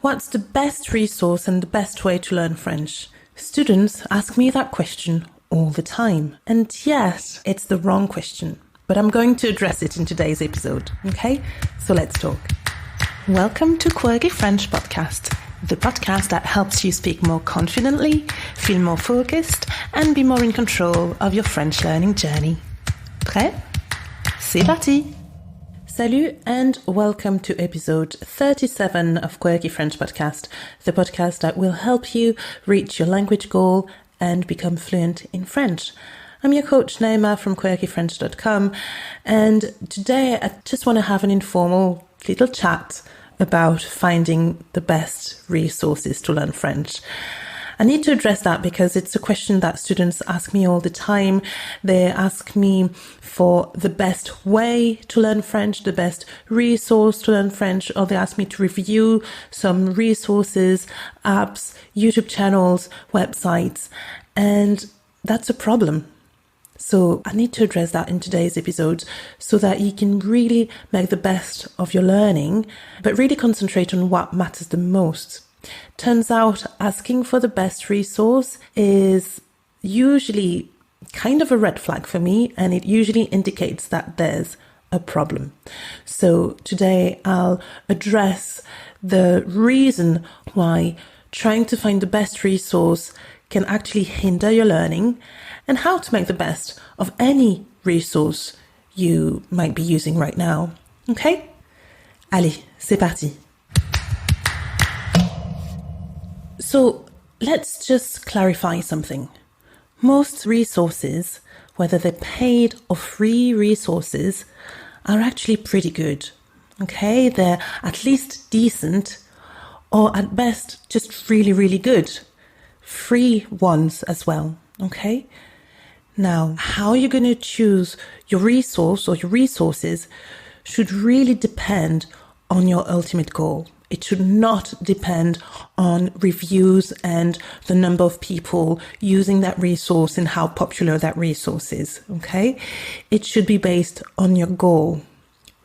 What's the best resource and the best way to learn French? Students ask me that question all the time. And yes, it's the wrong question, but I'm going to address it in today's episode. Okay, so let's talk. Welcome to Quirky French Podcast, the podcast that helps you speak more confidently, feel more focused, and be more in control of your French learning journey. Prêt? C'est parti! Salut and welcome to episode 37 of Quirky French Podcast, the podcast that will help you reach your language goal and become fluent in French. I'm your coach Naima from quirkyfrench.com, and today I just want to have an informal little chat about finding the best resources to learn French. I need to address that because it's a question that students ask me all the time. They ask me for the best way to learn French, the best resource to learn French, or they ask me to review some resources, apps, YouTube channels, websites, and that's a problem. So I need to address that in today's episode so that you can really make the best of your learning, but really concentrate on what matters the most. Turns out asking for the best resource is usually kind of a red flag for me, and it usually indicates that there's a problem. So today I'll address the reason why trying to find the best resource can actually hinder your learning and how to make the best of any resource you might be using right now. Okay? Allez, c'est parti. So let's just clarify something. Most resources, whether they're paid or free resources, are actually pretty good. Okay? They're at least decent or at best just really, really good. Free ones as well. Okay? Now, how you're going to choose your resource or your resources should really depend on your ultimate goal. It should not depend on reviews and the number of people using that resource and how popular that resource is, okay? It should be based on your goal.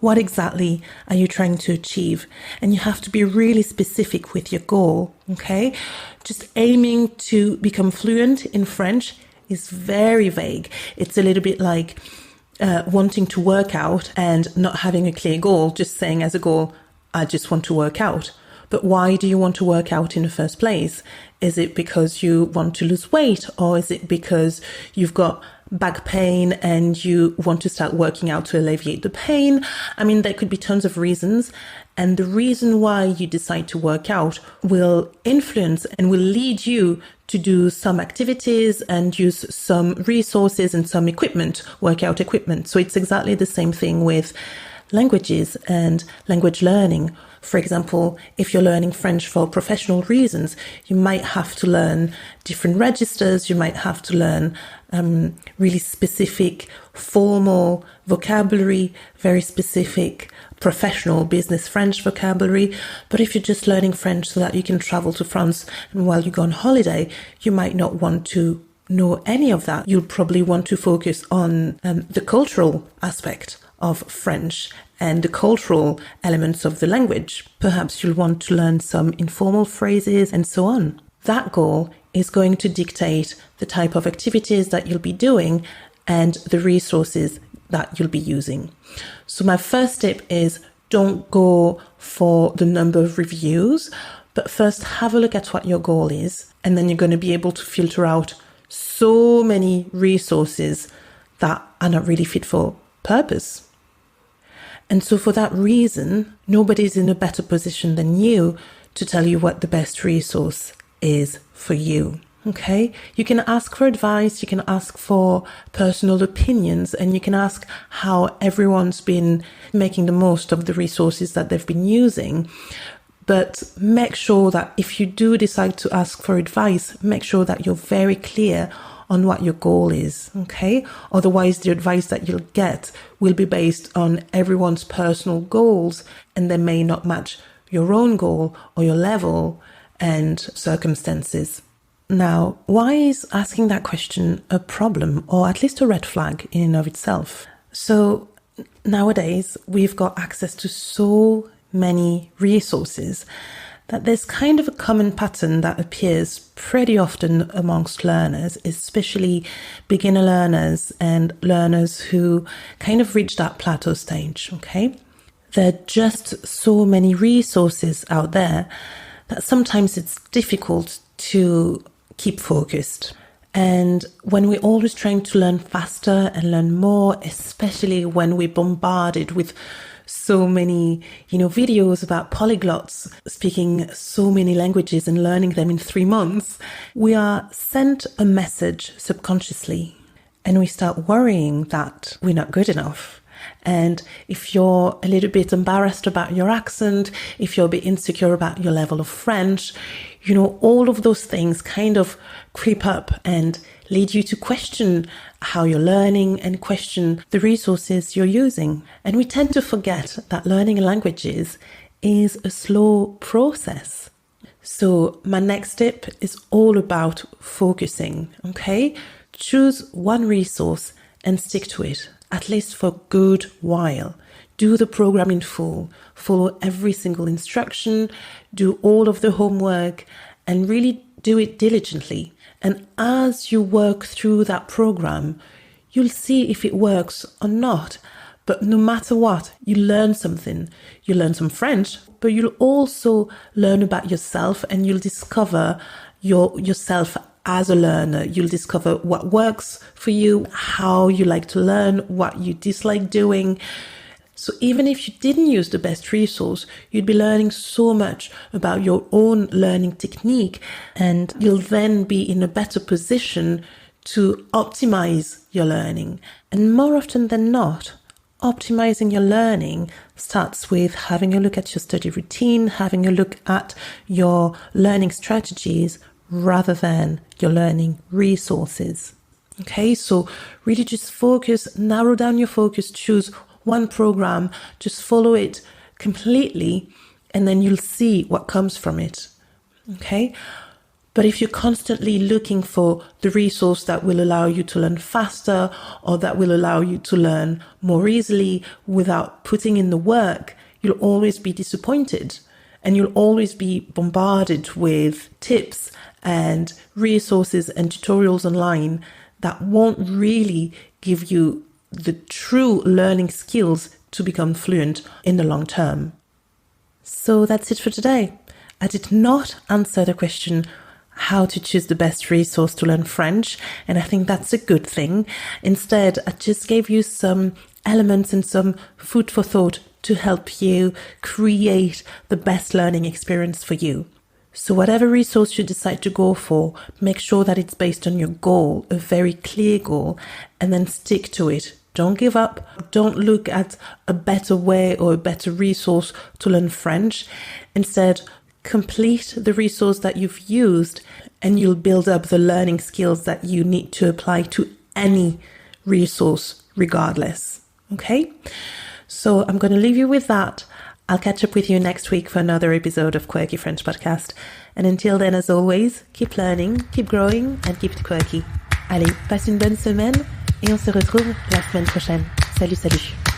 What exactly are you trying to achieve? And you have to be really specific with your goal, okay? Just aiming to become fluent in French is very vague. It's a little bit like wanting to work out and not having a clear goal, just saying as a goal, I just want to work out. But why do you want to work out in the first place? Is it because you want to lose weight, or is it because you've got back pain and you want to start working out to alleviate the pain? I mean, there could be tons of reasons. And the reason why you decide to work out will influence and will lead you to do some activities and use some resources and some equipment, workout equipment. So it's exactly the same thing with languages and language learning. For example, if you're learning French for professional reasons, you might have to learn different registers, you might have to learn really specific formal vocabulary, very specific professional business French vocabulary. But if you're just learning French so that you can travel to France and while you go on holiday, you might not want to know any of that. You'll probably want to focus on the cultural aspect of French and the cultural elements of the language. Perhaps you'll want to learn some informal phrases and so on. That goal is going to dictate the type of activities that you'll be doing and the resources that you'll be using. So my first tip is don't go for the number of reviews, but first have a look at what your goal is, and then you're going to be able to filter out so many resources that are not really fit for purpose. And so for that reason, nobody's in a better position than you to tell you what the best resource is for you. Okay? You can ask for advice, you can ask for personal opinions, and you can ask how everyone's been making the most of the resources that they've been using. But make sure that if you do decide to ask for advice, make sure that you're very clear on what your goal is, okay? Otherwise, the advice that you'll get will be based on everyone's personal goals, and they may not match your own goal or your level and circumstances. Now, why is asking that question a problem, or at least a red flag in and of itself? So nowadays, we've got access to so many resources that there's kind of a common pattern that appears pretty often amongst learners, especially beginner learners and learners who kind of reach that plateau stage, okay? There are just so many resources out there that sometimes it's difficult to keep focused. And when we're always trying to learn faster and learn more, especially when we're bombarded with so many, videos about polyglots speaking so many languages and learning them in 3 months, we are sent a message subconsciously and we start worrying that we're not good enough. And if you're a little bit embarrassed about your accent, if you're a bit insecure about your level of French, all of those things kind of creep up and lead you to question how you're learning and question the resources you're using. And we tend to forget that learning languages is a slow process. So my next tip is all about focusing, okay? Choose one resource and stick to it, at least for a good while. Do the program in full, follow every single instruction, do all of the homework, and really do it diligently. And as you work through that program, you'll see if it works or not. But no matter what, you learn something. You learn some French, but you'll also learn about yourself and you'll discover yourself as a learner. You'll discover what works for you, how you like to learn, what you dislike doing. So even if you didn't use the best resource, you'd be learning so much about your own learning technique, and you'll then be in a better position to optimize your learning. And more often than not, optimizing your learning starts with having a look at your study routine, having a look at your learning strategies rather than your learning resources. Okay, so really just focus, narrow down your focus, choose one program, just follow it completely, and then you'll see what comes from it. Okay? But if you're constantly looking for the resource that will allow you to learn faster or that will allow you to learn more easily without putting in the work, you'll always be disappointed and you'll always be bombarded with tips and resources and tutorials online that won't really give you the true learning skills to become fluent in the long term. So that's it for today. I did not answer the question how to choose the best resource to learn French, and I think that's a good thing. Instead, I just gave you some elements and some food for thought to help you create the best learning experience for you. So whatever resource you decide to go for, make sure that it's based on your goal, a very clear goal, and then stick to it. Don't give up. Don't look at a better way or a better resource to learn French. Instead, complete the resource that you've used and you'll build up the learning skills that you need to apply to any resource regardless. Okay? So I'm going to leave you with that. I'll catch up with you next week for another episode of Quirky French Podcast. And until then, as always, keep learning, keep growing, and keep it quirky. Allez, passe une bonne semaine et on se retrouve la semaine prochaine. Salut, salut.